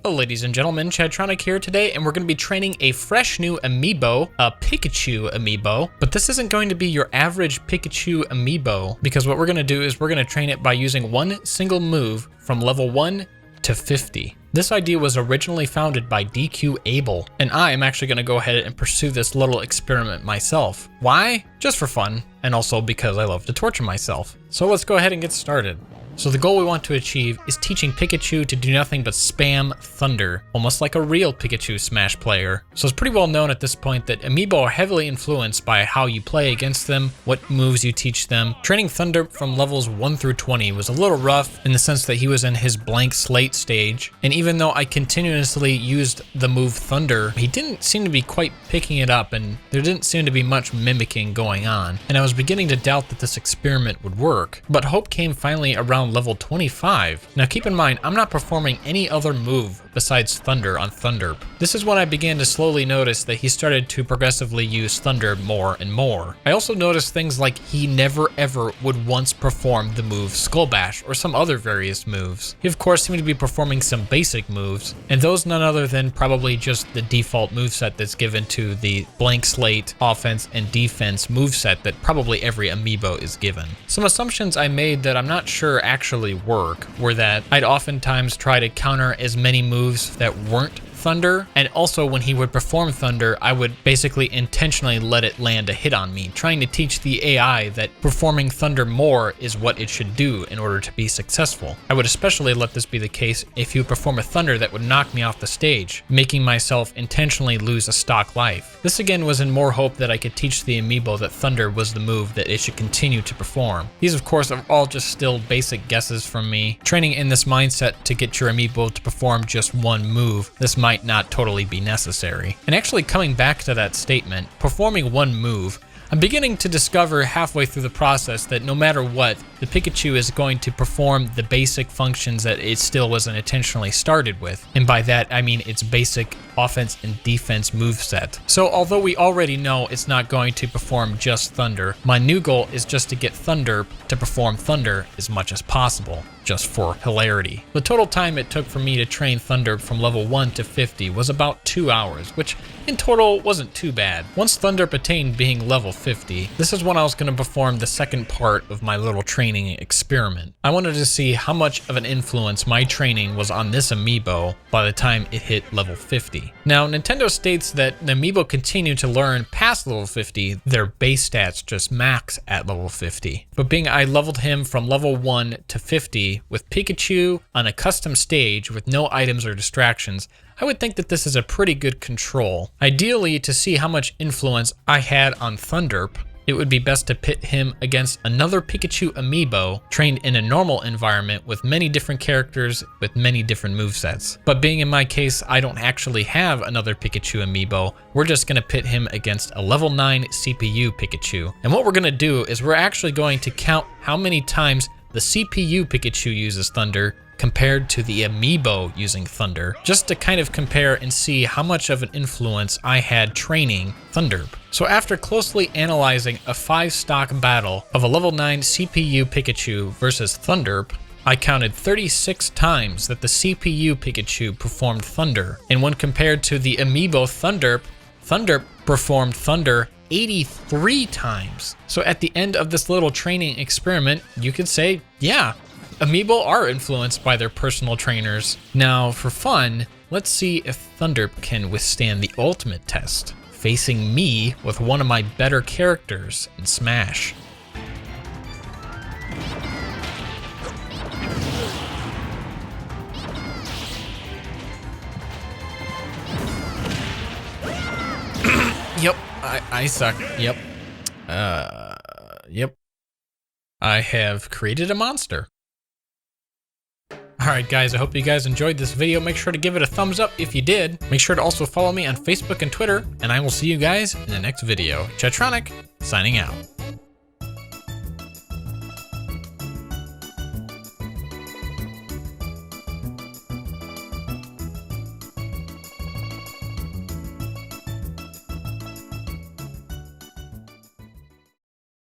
Hello ladies and gentlemen, Chadtronic here today, and we're going to be training a fresh new amiibo, a Pikachu amiibo. But this isn't going to be your average Pikachu amiibo, because what we're going to do is we're going to train it by using one single move from level 1 to 50. This idea was originally founded by DQ Abel, and I am actually going to go ahead and pursue this little experiment myself. Why? Just for fun, and also because I love to torture myself. So let's go ahead and get started. So the goal we want to achieve is teaching Pikachu to do nothing but spam Thunder, almost like a real Pikachu Smash player. So it's pretty well known at this point that amiibo are heavily influenced by how you play against them, what moves you teach them. Training Thunder from levels 1 through 20 was a little rough in the sense that he was in his blank slate stage, and even though I continuously used the move Thunder, he didn't seem to be quite picking it up, and there didn't seem to be much mimicking going on, and I was beginning to doubt that this experiment would work. But hope came finally around level 25. Now keep in mind, I'm not performing any other move besides Thunder on Thunderp. This is when I began to slowly notice that he started to progressively use Thunder more and more. I also noticed things like he never ever would once perform the move Skull Bash or some other various moves. He of course seemed to be performing some basic moves, and those none other than probably just the default moveset that's given to the blank slate offense and defense moveset that probably every amiibo is given. Some assumptions I made that I'm not sure actually work were that I'd oftentimes try to counter as many moves that weren't Thunder, and also when he would perform Thunder, I would basically intentionally let it land a hit on me, trying to teach the AI that performing Thunder more is what it should do in order to be successful. I would especially let this be the case if you perform a Thunder that would knock me off the stage, making myself intentionally lose a stock life. This again was in more hope that I could teach the amiibo that Thunder was the move that it should continue to perform. These of course are all just still basic guesses from me. Training in this mindset to get your amiibo to perform just one move, this might not totally be necessary. And actually coming back to that statement, performing one move, I'm beginning to discover halfway through the process that no matter what, the Pikachu is going to perform the basic functions that it still wasn't intentionally started with. And by that, I mean its basic offense and defense moveset. So although we already know it's not going to perform just Thunder, my new goal is just to get Thunder to perform Thunder as much as possible, just for hilarity. The total time it took for me to train Thunder from level 1 to 50 was about 2 hours, which in total wasn't too bad. Once Thunder attained being level 50, this is when I was going to perform the second part of my little training experiment. I wanted to see how much of an influence my training was on this amiibo by the time it hit level 50. Now, Nintendo states that the amiibo continue to learn past level 50, their base stats just max at level 50. But being I leveled him from level 1 to 50 with Pikachu on a custom stage with no items or distractions, I would think that this is a pretty good control. Ideally, to see how much influence I had on Thunderp, it would be best to pit him against another Pikachu amiibo trained in a normal environment with many different characters with many different movesets. But being in my case, I don't actually have another Pikachu amiibo, we're just going to pit him against a level 9 CPU Pikachu. And what we're going to do is we're actually going to count how many times the CPU Pikachu uses Thunder compared to the amiibo using Thunder, just to kind of compare and see how much of an influence I had training Thunderp. So after closely analyzing a 5-stock battle of a level 9 CPU Pikachu versus Thunderp, I counted 36 times that the CPU Pikachu performed Thunder, and when compared to the amiibo Thunderp, Thunderp performed Thunder 83 times. So at the end of this little training experiment, you could say, yeah, amiibo are influenced by their personal trainers. Now, for fun, let's see if Thunderp can withstand the ultimate test, facing me with one of my better characters in Smash. Yep, I suck. Yep. Yep. I have created a monster. Alright guys, I hope you guys enjoyed this video. Make sure to give it a thumbs up if you did. Make sure to also follow me on Facebook and Twitter, and I will see you guys in the next video. Chadtronic, signing out.